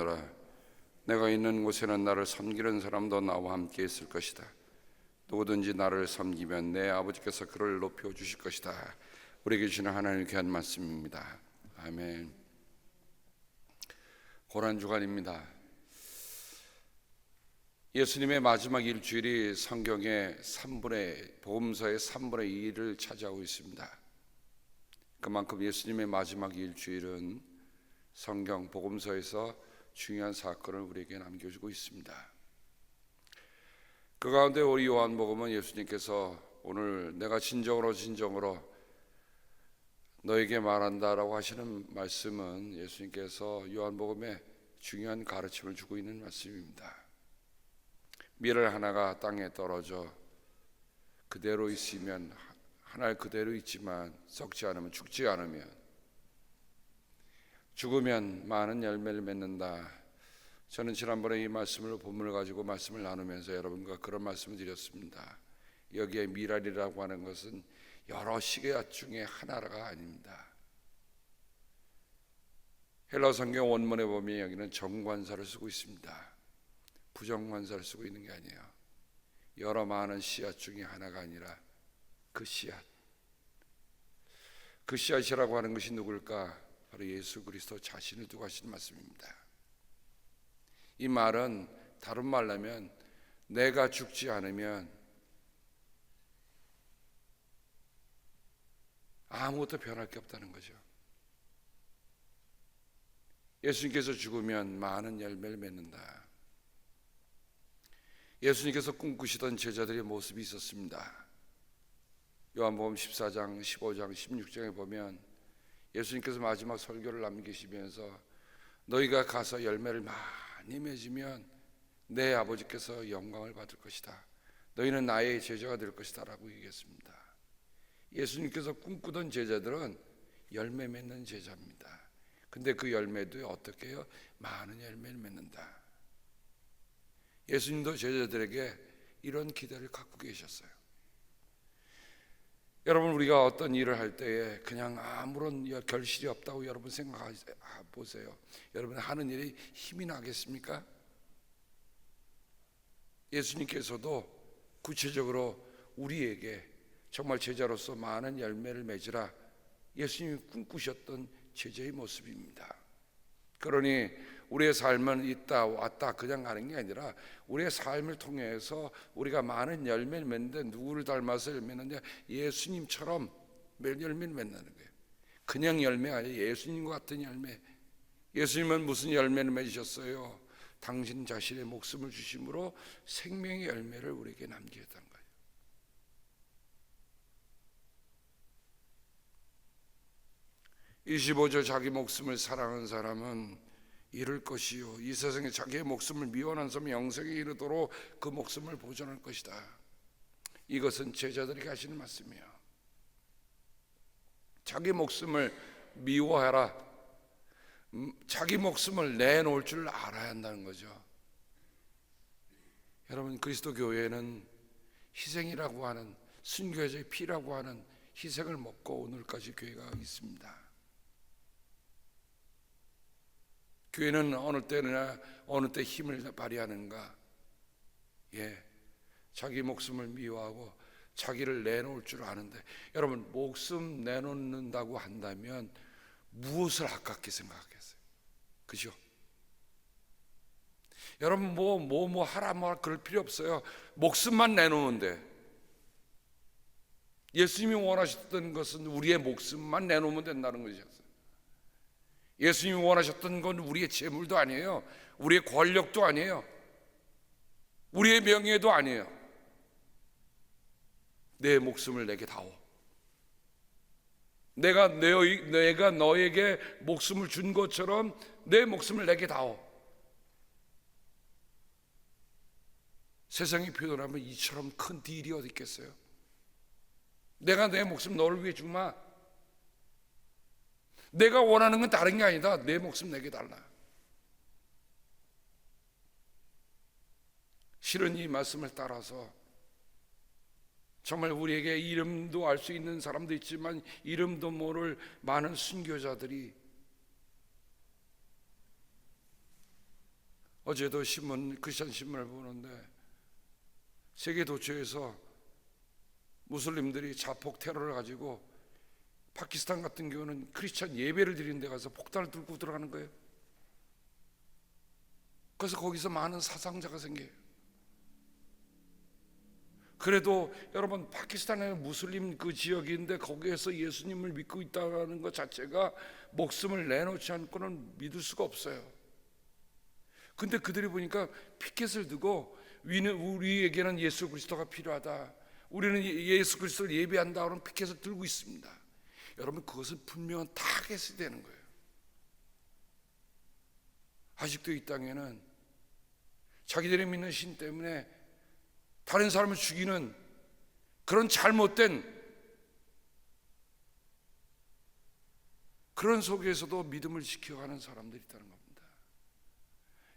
구하노라. 내가 있는 곳에는 나를 섬기는 사람도 나와 함께 있을 것이다. 누구든지 나를 섬기면 내 아버지께서 그를 높여주실 것이다. 우리에게 주시는 하나님의 귀한 말씀입니다. 아멘. 고난주간입니다. 예수님의 마지막 일주일이 성경의 복음서의 3분의 2를 차지하고 있습니다. 그만큼 예수님의 마지막 일주일은 성경 복음서에서 중요한 사건을 우리에게 남겨주고 있습니다. 그 가운데 우리 요한복음은 예수님께서 오늘 내가 진정으로 너에게 말한다라고 하시는 말씀은 예수님께서 요한복음에 중요한 가르침을 주고 있는 말씀입니다. 밀을 하나가 땅에 떨어져 그대로 있으면 하나 그대로 있지만 썩지 않으면, 죽지 않으면, 죽으면 많은 열매를 맺는다. 저는 지난번에 이 말씀을 본문을 가지고 말씀을 나누면서 여러분과 그런 말씀을 드렸습니다. 여기에 미랄이라고 하는 것은 여러 시계앗 중에 하나가 아닙니다. 헬라 성경 원문에 보면 여기는 정관사를 쓰고 있습니다. 부정관사를 쓰고 있는 게 아니에요. 여러 많은 씨앗 중에 하나가 아니라 그 씨앗이라고 하는 것이 누굴까? 바로 예수 그리스도 자신을 두고 하시는 말씀입니다. 이 말은 다른 말로 하면 내가 죽지 않으면 아무것도 변할 게 없다는 거죠. 예수님께서 죽으면 많은 열매를 맺는다. 예수님께서 꿈꾸시던 제자들의 모습이 있었습니다. 요한복음 14장, 15장, 16장에 보면 예수님께서 마지막 설교를 남기시면서 너희가 가서 열매를 많이 맺으면 내 아버지께서 영광을 받을 것이다. 너희는 나의 제자가 될 것이다 라고 얘기했습니다. 예수님께서 꿈꾸던 제자들은 열매 맺는 제자입니다. 근데 그 열매도 어떻게 해요? 많은 열매를 맺는다. 예수님도 제자들에게 이런 기대를 갖고 계셨어요. 여러분, 우리가 어떤 일을 할 때에 그냥 아무런 결실이 없다고 여러분 생각해보세요. 여러분 하는 일이 힘이 나겠습니까? 예수님께서도 구체적으로 우리에게 정말 제자로서 많은 열매를 맺으라 예수님이 꿈꾸셨던 제자의 모습입니다. 그러니 우리의 삶은 있다 왔다 그냥 가는 게 아니라 우리의 삶을 통해서 우리가 많은 열매를 맺는데 누구를 닮아서 열매 맺느냐? 예수님처럼 열매를 맺는 거예요. 그냥 열매가 아니라 예수님과 같은 열매. 예수님은 무슨 열매를 맺으셨어요? 당신 자신의 목숨을 주심으로 생명의 열매를 우리에게 남기셨다는 거예요. (25절) 자기 목숨을 사랑하는 사람은 잃을 것이요 이 세상에 자기의 목숨을 미워하는 사람은 영생에 이르도록 그 목숨을 보존할 것이다. 이것은 제자들에게 하시는 말씀이에요. 자기 목숨을 미워하라. 자기 목숨을 내놓을 줄 알아야 한다는 거죠. 여러분, 그리스도 교회는 희생이라고 하는, 순교자의 피라고 하는 희생을 먹고 오늘까지 교회가 있습니다. 교회는 어느 때 힘을 발휘하는가? 자기 목숨을 미워하고 자기를 내놓을 줄 아는데, 여러분, 목숨 내놓는다고 한다면 무엇을 아깝게 생각하겠어요? 그죠? 여러분, 뭐 하라 그럴 필요 없어요. 목숨만 내놓는데, 예수님이 원하셨던 것은 우리의 목숨만 내놓으면 된다는 것이었어요. 예수님이 원하셨던 건 우리의 재물도 아니에요. 우리의 권력도 아니에요. 우리의 명예도 아니에요. 내 목숨을 내게 다오. 내가 너에게 목숨을 준 것처럼 내 목숨을 내게 다오. 세상이 표현하면 이처럼 큰 딜이 어디 있겠어요? 내가 내 목숨 너를 위해 주마. 내가 원하는 건 다른 게 아니다. 내 목숨 내게 달라. 실은 이 말씀을 따라서 정말 우리에게 이름도 알 수 있는 사람도 있지만 이름도 모를 많은 순교자들이 어제도 크리스천 신문을 보는데 세계 도처에서 무슬림들이 자폭 테러를 가지고 파키스탄 같은 경우는 크리스천 예배를 드리는 데 가서 폭탄을 들고 들어가는 거예요. 그래서 거기서 많은 사상자가 생겨요. 그래도 여러분, 파키스탄의 무슬림 그 지역인데 거기에서 예수님을 믿고 있다는 것 자체가 목숨을 내놓지 않고는 믿을 수가 없어요. 근데 그들이 보니까 피켓을 두고 우리에게는 예수 그리스도가 필요하다, 우리는 예수 그리스도를 예배한다 그런 피켓을 들고 있습니다. 여러분, 그것은 분명한 타겟이 되는 거예요. 아직도 이 땅에는 자기들이 믿는 신 때문에 다른 사람을 죽이는 그런 잘못된 그런 속에서도 믿음을 지켜가는 사람들이 있다는 겁니다.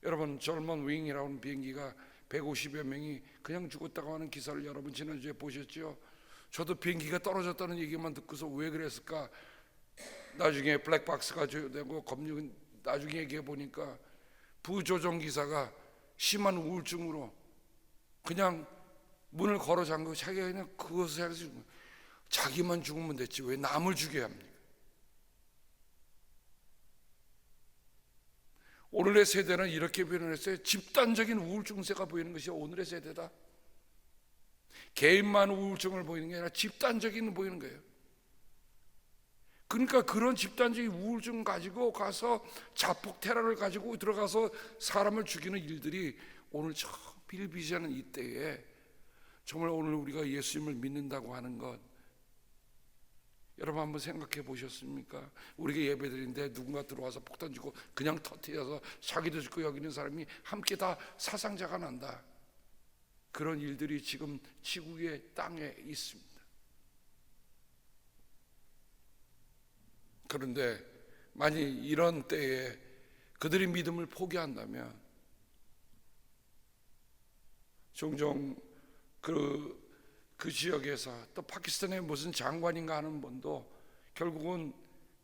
여러분, 젊은 윙이라고 하는 비행기가 150여 명이 그냥 죽었다고 하는 기사를 여러분 지난주에 보셨죠? 저도 비행기가 떨어졌다는 얘기만 듣고서 왜 그랬을까 나중에 블랙박스가 되고 검증 나중에 얘기해 보니까 부조종 기사가 심한 우울증으로 그냥 문을 걸어 잠그고 자기가 그냥 그것을 해서 자기만 죽으면 됐지 왜 남을 죽여야 합니까? 오늘의 세대는 이렇게 표현했어요. 집단적인 우울증세가 보이는 것이 오늘의 세대다. 개인만 우울증을 보이는 게 아니라 집단적인 보이는 거예요. 그러니까 그런 집단적인 우울증 가지고 가서 자폭 테러를 가지고 들어가서 사람을 죽이는 일들이 오늘 저 비일비재하는 이때에 정말 오늘 우리가 예수님을 믿는다고 하는 것, 여러분 한번 생각해 보셨습니까? 우리가 예배드리는데 누군가 들어와서 폭탄 주고 그냥 터뜨려서 자기도 죽고 여기 있는 사람이 함께 다 사상자가 난다. 그런 일들이 지금 지구의 땅에 있습니다. 그런데 만약 이런 때에 그들이 믿음을 포기한다면 종종 그 지역에서 또 파키스탄의 무슨 장관인가 하는 분도 결국은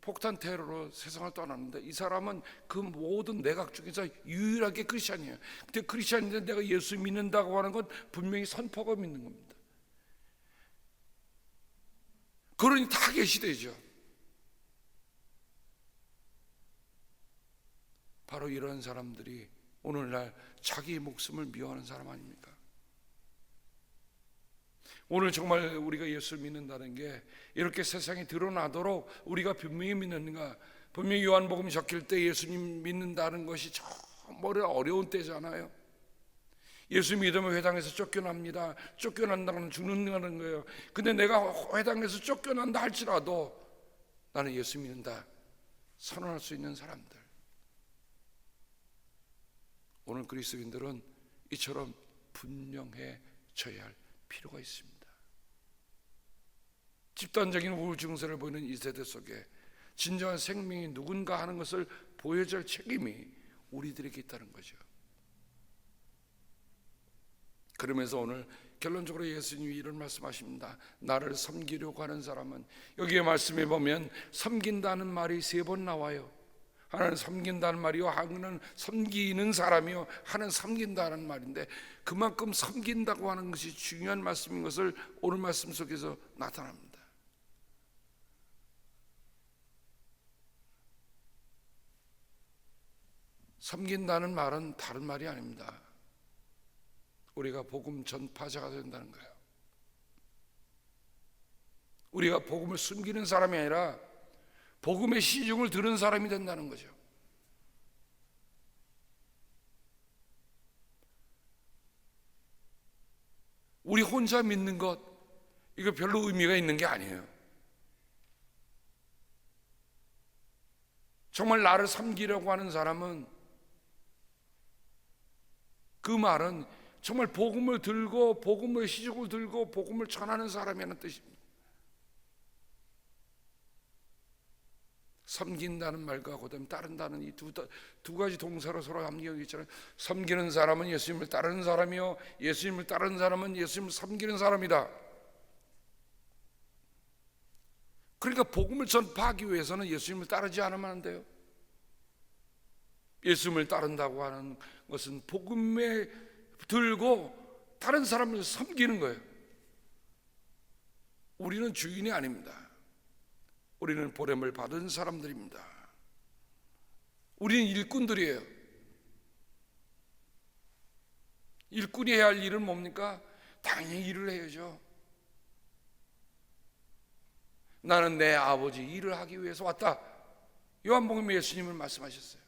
폭탄 테러로 세상을 떠났는데 이 사람은 그 모든 내각 중에서 유일하게 크리스찬이에요. 근데 크리스찬인데 내가 예수 믿는다고 하는 건 분명히 선포가 믿는 겁니다. 그러니 타겟이 되죠. 바로 이런 사람들이 오늘날 자기 목숨을 미워하는 사람 아닙니까? 오늘 정말 우리가 예수를 믿는다는 게 이렇게 세상에 드러나도록 우리가 분명히 믿는가? 분명히 요한복음 적힐 때 예수님 믿는다는 것이 정말 어려운 때잖아요. 예수 믿으면 회당에서 쫓겨납니다. 쫓겨난다는 죽는다는 거예요. 근데 내가 회당에서 쫓겨난다 할지라도 나는 예수 믿는다 선언할 수 있는 사람들, 오늘 그리스도인들은 이처럼 분명해져야 할 필요가 있습니다. 집단적인 우울 증세를 보이는 이 세대 속에 진정한 생명이 누군가 하는 것을 보여줄 책임이 우리들에게 있다는 거죠. 그러면서 오늘 결론적으로 예수님이 이런 말씀하십니다. 나를 섬기려고 하는 사람은, 여기에 말씀해 보면 섬긴다는 말이 3번 나와요. 하나는 섬긴다는 말이요, 하나는 섬기는 사람이요, 하나는 섬긴다는 말인데 그만큼 섬긴다고 하는 것이 중요한 말씀인 것을 오늘 말씀 속에서 나타납니다. 섬긴다는 말은 다른 말이 아닙니다. 우리가 복음 전파자가 된다는 거예요. 우리가 복음을 숨기는 사람이 아니라 복음의 시중을 들은 사람이 된다는 거죠. 우리 혼자 믿는 것, 이거 별로 의미가 있는 게 아니에요. 정말 나를 섬기려고 하는 사람은 그 말은 정말 복음을 들고 복음의 시중을 들고 복음을 전하는 사람이라는 뜻입니다. 섬긴다는 말과 그다음 따른다는 이 두 가지 동사로 서로 함유하고 있잖아요. 섬기는 사람은 예수님을 따르는 사람이요, 예수님을 따르는 사람은 예수님을 섬기는 사람이다. 그러니까 복음을 전파하기 위해서는 예수님을 따르지 않으면 안 돼요. 예수님을 따른다고 하는 것은 복음에 들고 다른 사람을 섬기는 거예요. 우리는 주인이 아닙니다. 우리는 보냄을 받은 사람들입니다. 우리는 일꾼들이에요. 일꾼이 해야 할 일은 뭡니까? 당연히 일을 해야죠. 나는 내 아버지 일을 하기 위해서 왔다. 요한복음에 예수님은 말씀하셨어요.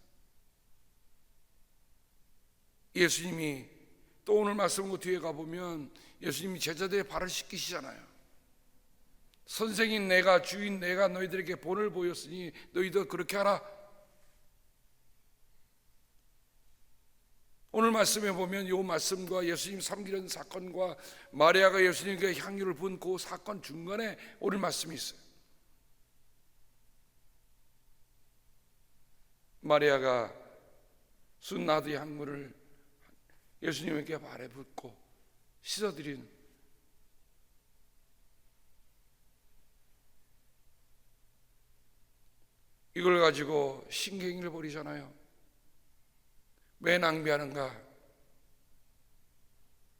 예수님이 또 오늘 말씀 뒤에 가보면 예수님이 제자들의 발을 씻기시잖아요. 선생님, 내가 주인, 내가 너희들에게 본을 보였으니 너희도 그렇게 하라. 오늘 말씀에 보면 이 말씀과 예수님 섬기는 사건과 마리아가 예수님께 향유를 부은 그 사건 중간에 오늘 말씀이 있어요. 마리아가 순나드 향물을 예수님에게 발에 붓고 씻어드린, 이걸 가지고 신경을 벌이잖아요. 왜 낭비하는가?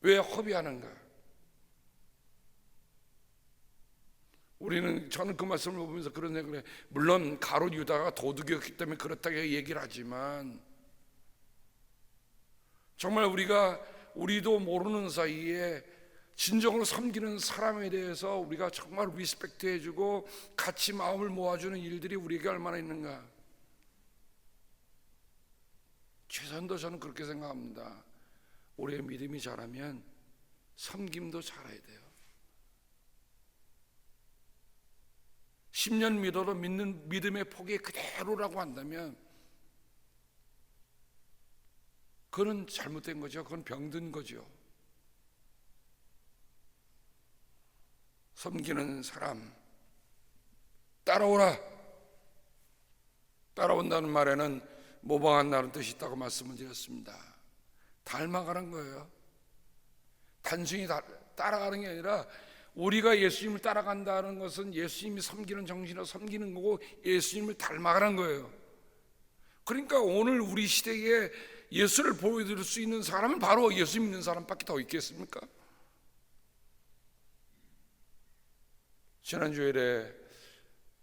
왜 허비하는가? 저는 그 말씀을 보면서 그런 생각을 해요. 물론 가룟 유다가 도둑이었기 때문에 그렇다고 얘기를 하지만, 정말 우리도 모르는 사이에 진정으로 섬기는 사람에 대해서 우리가 정말 리스펙트 해주고 같이 마음을 모아주는 일들이 우리에게 얼마나 있는가. 최선도 저는 그렇게 생각합니다. 우리의 믿음이 자라면 섬김도 잘해야 돼요. 10년 믿어도 믿는 믿음의 폭이 그대로라고 한다면 그건 잘못된 거죠. 그건 병든 거죠. 섬기는 사람, 따라오라. 따라온다는 말에는 모방한다는 뜻이 있다고 말씀을 드렸습니다. 닮아가는 거예요. 단순히 따라가는 게 아니라 우리가 예수님을 따라간다는 것은 예수님이 섬기는 정신으로 섬기는 거고 예수님을 닮아가는 거예요. 그러니까 오늘 우리 시대에 예수를 보여드릴 수 있는 사람은 바로 예수 믿는 사람밖에 더 있겠습니까? 지난주일에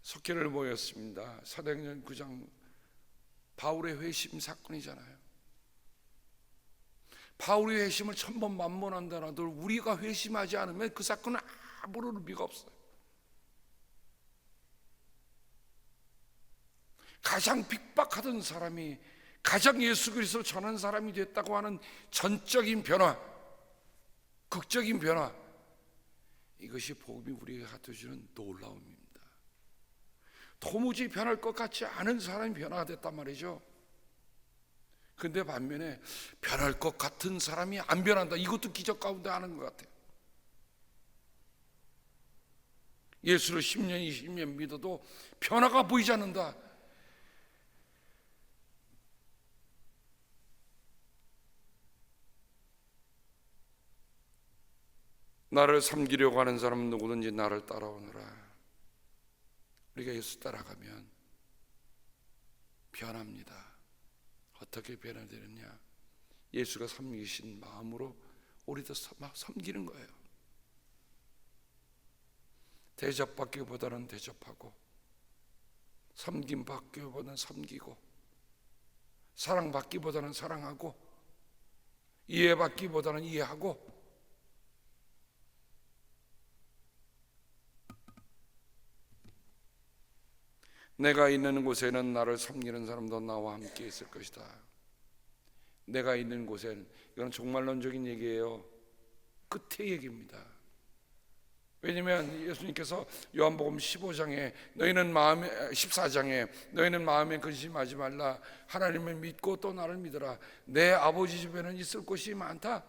석회를 모였습니다. 사도행전 9장 바울의 회심 사건이잖아요. 바울의 회심을 1000번 만번한다라도 우리가 회심하지 않으면 그 사건은 아무런 의미가 없어요. 가장 핍박하던 사람이 가장 예수 그리스도를 전한 사람이 됐다고 하는 전적인 변화, 극적인 변화, 이것이 복음이 우리에게 갖다주는 놀라움입니다. 도무지 변할 것 같지 않은 사람이 변화가 됐단 말이죠. 근데 반면에 변할 것 같은 사람이 안 변한다, 이것도 기적 가운데 하는 것 같아요. 예수를 10년 20년 믿어도 변화가 보이지 않는다. 나를 섬기려고 하는 사람은 누구든지 나를 따라오너라. 우리가 예수 따라가면 변합니다. 어떻게 변화되느냐? 예수가 섬기신 마음으로 우리도 섬기는 거예요. 대접받기보다는 대접하고, 섬김받기보다는 섬기고, 사랑받기보다는 사랑하고, 이해받기보다는 이해하고, 내가 있는 곳에는 나를 섬기는 사람도 나와 함께 있을 것이다. 내가 있는 곳에는, 이건 종말론적인 얘기예요. 끝의 얘기입니다. 왜냐하면 예수님께서 요한복음 15장에 14장에 너희는 마음에 근심하지 말라. 하나님을 믿고 또 나를 믿어라. 내 아버지 집에는 있을 곳이 많다.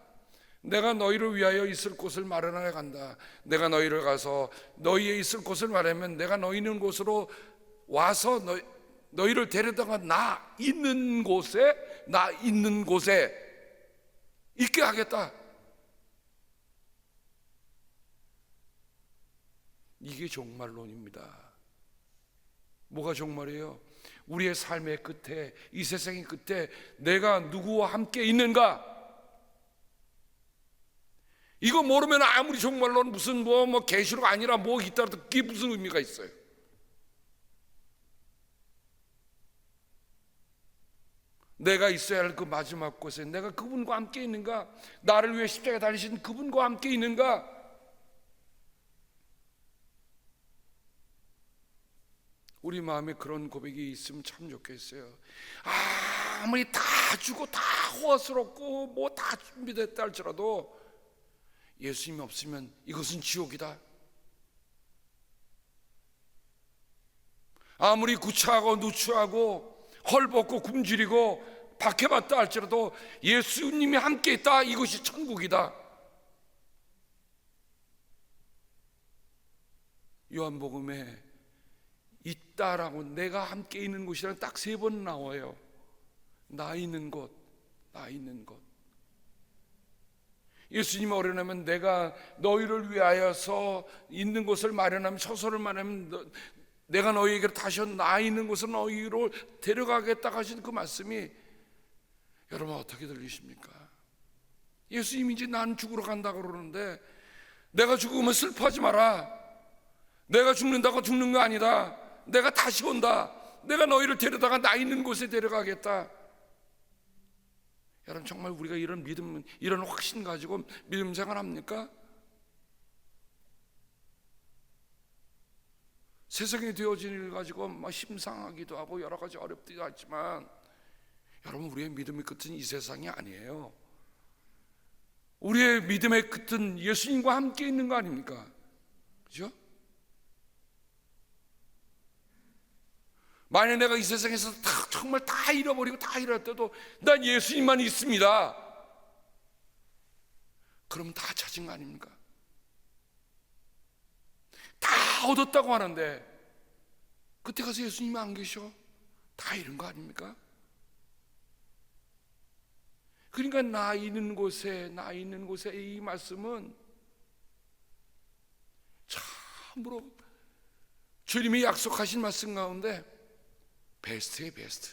내가 너희를 위하여 있을 곳을 마련하여 간다. 내가 너희를 가서 너희의 있을 곳을 말하면 내가 너희 있는 곳으로 와서 너희를 데려다가 나 있는 곳에 있게 하겠다. 이게 종말론입니다. 뭐가 종말이에요? 우리의 삶의 끝에, 이 세상의 끝에 내가 누구와 함께 있는가? 이거 모르면 아무리 정말로 무슨 계시록 아니라 뭐 있다라도 그게 무슨 의미가 있어요? 내가 있어야 할 그 마지막 곳에 내가 그분과 함께 있는가? 나를 위해 십자가에 달리신 그분과 함께 있는가? 우리 마음에 그런 고백이 있으면 참 좋겠어요. 아무리 다 주고 다 호화스럽고 뭐 다 준비됐다 할지라도 예수님이 없으면 이것은 지옥이다. 아무리 구차하고 누추하고 헐벗고 굶주리고 박해받다 할지라도 예수님이 함께 있다, 이것이 천국이다. 요한복음에 있다라고, 내가 함께 있는 곳이라는 딱 3번 나와요. 나 있는 곳, 나 있는 곳. 예수님이 어려나면 내가 너희를 위하여서 있는 곳을 마련하면, 처소를 마련하면 내가 너희에게 다시 나 있는 곳을 너희로 데려가겠다 하신 그 말씀이 여러분 어떻게 들리십니까? 예수님이 이제 난 죽으러 간다고 그러는데, 내가 죽으면 슬퍼하지 마라. 내가 죽는다고 죽는 거 아니다. 내가 다시 온다. 내가 너희를 데려다가 나 있는 곳에 데려가겠다. 여러분 정말 우리가 이런 믿음, 이런 확신 가지고 믿음 생활 합니까? 세상에 되어진 일 가지고 심상하기도 하고 여러 가지 어렵기도 하지만, 여러분 우리의 믿음의 끝은 이 세상이 아니에요. 우리의 믿음의 끝은 예수님과 함께 있는 거 아닙니까? 그죠? 만약 내가 이 세상에서 정말 다 잃어버리고 다 잃었대도 난 예수님만 있습니다, 그러면 다 찾은 거 아닙니까? 다 얻었다고 하는데 그때 가서 예수님이 안 계셔? 다 잃은 거 아닙니까? 그러니까 나 있는 곳에, 나 있는 곳에, 이 말씀은 참으로 주님이 약속하신 말씀 가운데 베스트예요, 베스트.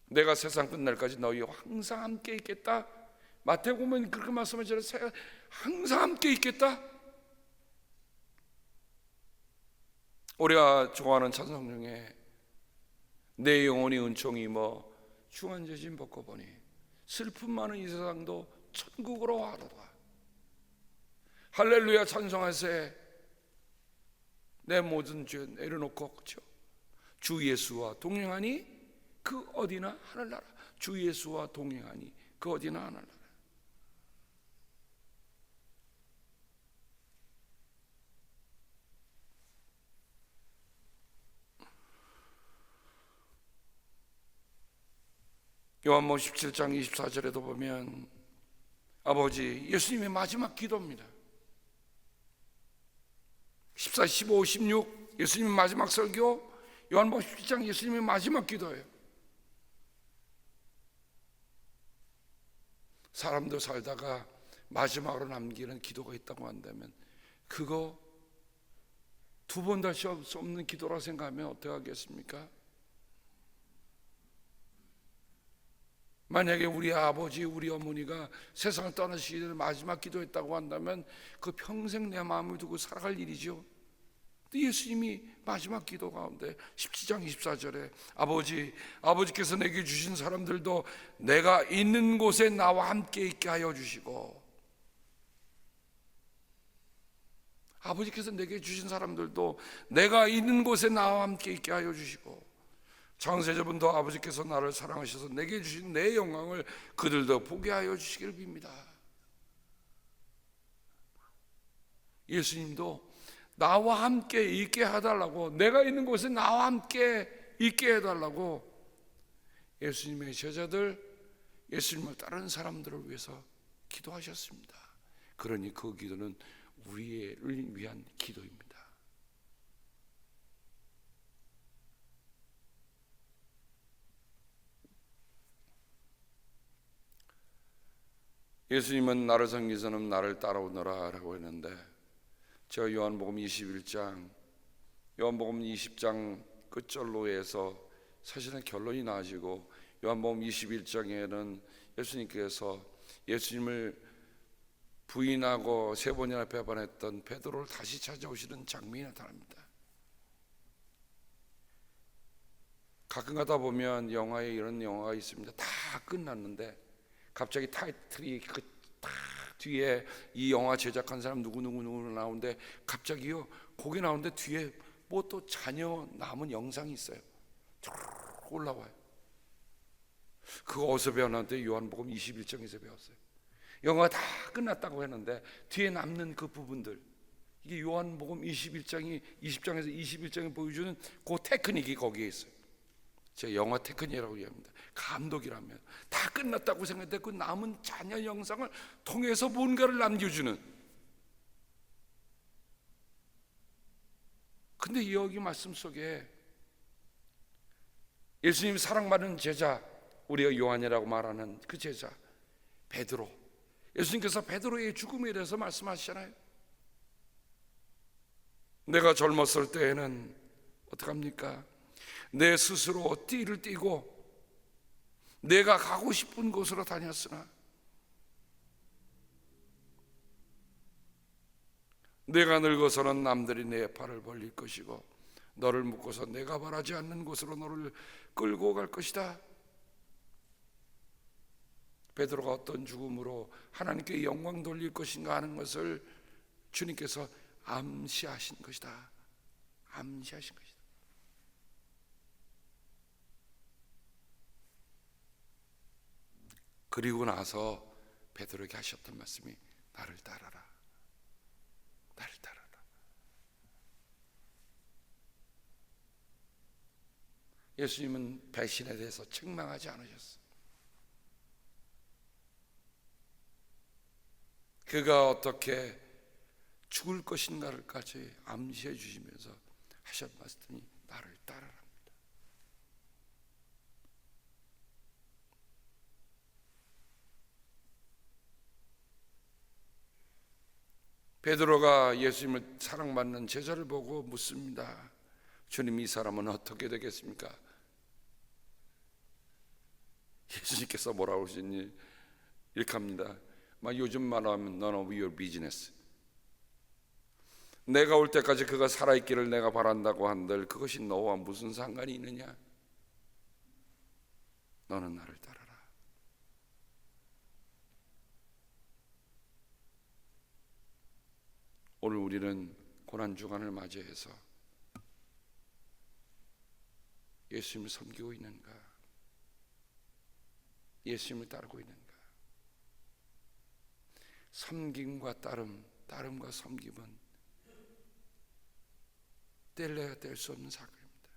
내가 세상 끝날까지 너희와 항상 함께 있겠다. 마태복음은 그렇게 말씀하잖아요. 항상 함께 있겠다. 우리가 좋아하는 찬송 중에 내 영혼이 은총이 중한 죄진 벗고 보니 슬픔 많은 이 세상도 천국으로 와로다. 할렐루야 찬송하세. 내 모든 죄 내려놓고, 그렇죠? 주 예수와 동행하니 그 어디나 하늘나라. 주 예수와 동행하니 그 어디나 하늘나라. 요한복음 17장 24절에도 보면 아버지, 예수님의 마지막 기도입니다. 14, 15, 16 예수님의 마지막 설교, 요한복음 17장 예수님의 마지막 기도예요. 사람도 살다가 마지막으로 남기는 기도가 있다고 한다면 그거 2번 다시 할 수 없는 기도라 생각하면 어떻게 하겠습니까? 만약에 우리 아버지, 우리 어머니가 세상을 떠나시기 전에 마지막 기도했다고 한다면 그 평생 내 마음을 두고 살아갈 일이죠. 예수님이 마지막 기도 가운데 17장 24절에 아버지께서 내게 주신 사람들도 내가 있는 곳에 나와 함께 있게 하여 주시고, 아버지께서 내게 주신 사람들도 내가 있는 곳에 나와 함께 있게 하여 주시고, 창세전부터 아버지께서 나를 사랑하셔서 내게 주신 내 영광을 그들도 보게 하여 주시기를 빕니다. 예수님도 나와 함께 있게 해달라고, 내가 있는 곳에 나와 함께 있게 해달라고 예수님의 제자들, 예수님을 따르는 사람들을 위해서 기도하셨습니다. 그러니 그 기도는 우리를 위한 기도입니다. 예수님은 나를 섬기서는 나를 따라오너라 라고 했는데, 저 요한복음 21장 요한복음 20장 끝절로에서 사실은 결론이 나아지고 요한복음 21장에는 예수님께서 예수님을 부인하고 세 번이나 배반했던 베드로를 다시 찾아오시는 장면이 나타납니다. 가끔 가다 보면 영화에 이런 영화가 있습니다. 다 끝났는데 갑자기 타이틀이 딱 뒤에 이 영화 제작한 사람 누구누구 나오는데 갑자기요 거기 나오는데 뒤에 뭐 또 자녀 남은 영상이 있어요. 쭉 올라와요. 그거 어디서 배웠는데 요한복음 21장에서 배웠어요. 영화가 다 끝났다고 했는데 뒤에 남는 그 부분들, 이게 요한복음 21장이 20장에서 21장에 보여주는 그 테크닉이 거기에 있어요. 제가 영화 테크닉이라고 얘기합니다. 감독이라면 다 끝났다고 생각했는데 그 남은 자녀 영상을 통해서 뭔가를 남겨주는. 근데 여기 말씀 속에 예수님이 사랑받는 제자, 우리가 요한이라고 말하는 그 제자 베드로, 예수님께서 베드로의 죽음에 대해서 말씀하시잖아요. 내가 젊었을 때에는 어떡합니까? 내 스스로 띠를 띠고 내가 가고 싶은 곳으로 다녔으나 내가 늙어서는 남들이 내 팔을 벌릴 것이고 너를 묶어서 내가 바라지 않는 곳으로 너를 끌고 갈 것이다. 베드로가 어떤 죽음으로 하나님께 영광 돌릴 것인가 하는 것을 주님께서 암시하신 것이다. 암시하신 것이다. 그리고 나서 베드로에게 하셨던 말씀이 나를 따라라. 나를 따라라. 예수님은 배신에 대해서 책망하지 않으셨어요. 그가 어떻게 죽을 것인가를까지 암시해 주시면서 하셨던 말씀이 나를 따라랍니다. 베드로가 예수님을 사랑받는 제자를 보고 묻습니다. 주님, 이 사람은 어떻게 되겠습니까? 예수님께서 뭐라고 하시니? 이렇게 합니다. 요즘 말하면 none of your business. 내가 올 때까지 그가 살아있기를 내가 바란다고 한들 그것이 너와 무슨 상관이 있느냐? 너는 나를 따라라. 오늘 우리는 고난주간을 맞이해서 예수님을 섬기고 있는가? 예수님을 따르고 있는가? 섬김과 따름과 섬김은 뗄래야 뗄 수 없는 사건입니다.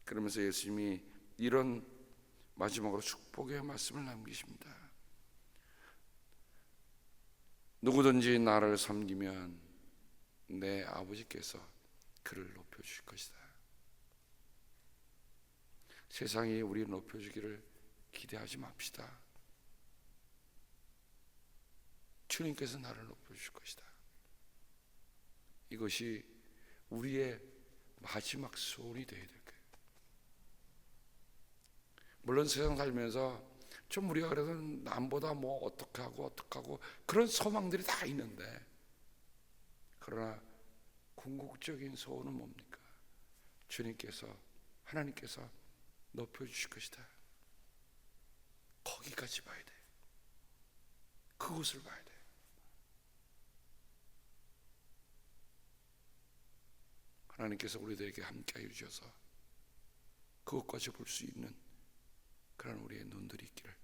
그러면서 예수님이 이런 마지막으로 축복의 말씀을 남기십니다. 누구든지 나를 섬기면 내 아버지께서 그를 높여주실 것이다. 세상이 우리를 높여주기를 기대하지 맙시다. 주님께서 나를 높여주실 것이다. 이것이 우리의 마지막 소원이 되어야 될 거예요. 물론 세상 살면서 좀 우리가 그래도 남보다 뭐 어떻게 하고 그런 소망들이 다 있는데, 그러나 궁극적인 소원은 뭡니까? 주님께서, 하나님께서 높여주실 것이다. 거기까지 봐야 돼. 그곳을 봐야 돼. 하나님께서 우리들에게 함께하여 주셔서 그것까지 볼 수 있는 그런 우리의 눈들이 있기를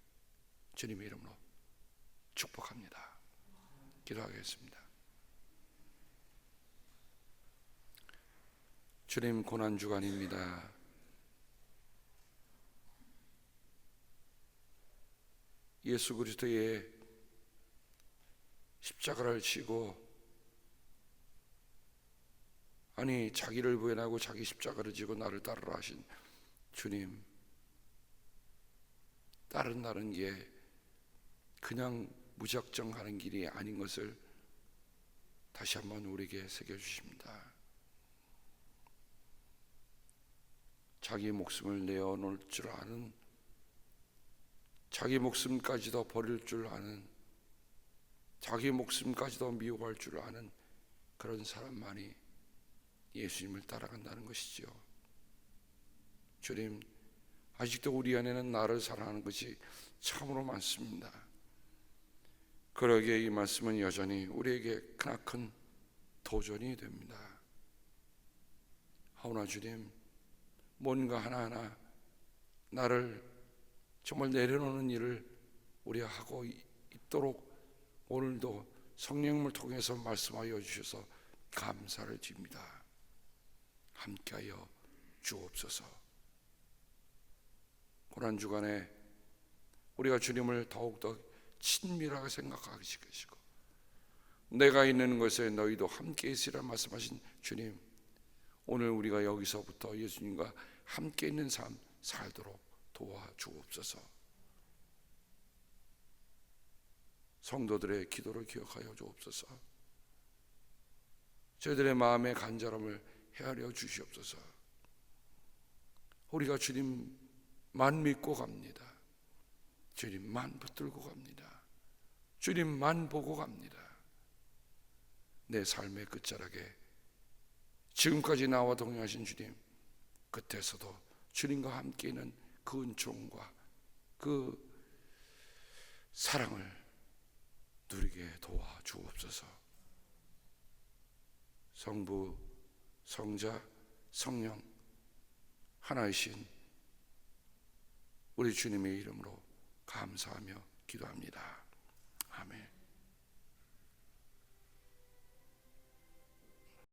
주님의 이름으로 축복합니다. 기도하겠습니다. 주님, 고난주간입니다. 예수 그리스도의 십자가를 지고, 아니 자기를 부인하고 자기 십자가를 지고 나를 따르라 하신 주님, 따른다는 게 그냥 무작정 가는 길이 아닌 것을 다시 한번 우리에게 새겨주십니다. 자기 목숨을 내어놓을 줄 아는, 자기 목숨까지도 버릴 줄 아는, 자기 목숨까지도 미워할 줄 아는 그런 사람만이 예수님을 따라간다는 것이죠. 주님, 아직도 우리 안에는 나를 사랑하는 것이 참으로 많습니다. 그러기에 이 말씀은 여전히 우리에게 크나큰 도전이 됩니다. 하오나 주님, 뭔가 하나하나 나를 정말 내려놓는 일을 우리가 하고 있도록 오늘도 성령님을 통해서 말씀하여 주셔서 감사를 드립니다. 함께하여 주옵소서. 고난주간에 우리가 주님을 더욱더 친밀하게 생각하게 하시고 내가 있는 것에 너희도 함께 있으리라 말씀하신 주님, 오늘 우리가 여기서부터 예수님과 함께 있는 삶 살도록 도와주옵소서. 성도들의 기도를 기억하여 주옵소서. 저희들의 마음의 간절함을 헤아려 주시옵소서. 우리가 주님만 믿고 갑니다. 주님만 붙들고 갑니다. 주님만 보고 갑니다. 내 삶의 끝자락에 지금까지 나와 동행하신 주님, 끝에서도 주님과 함께 있는 그 은총과 그 사랑을 누리게 도와주옵소서. 성부, 성자, 성령 하나이신 우리 주님의 이름으로 감사하며 기도합니다. 아멘.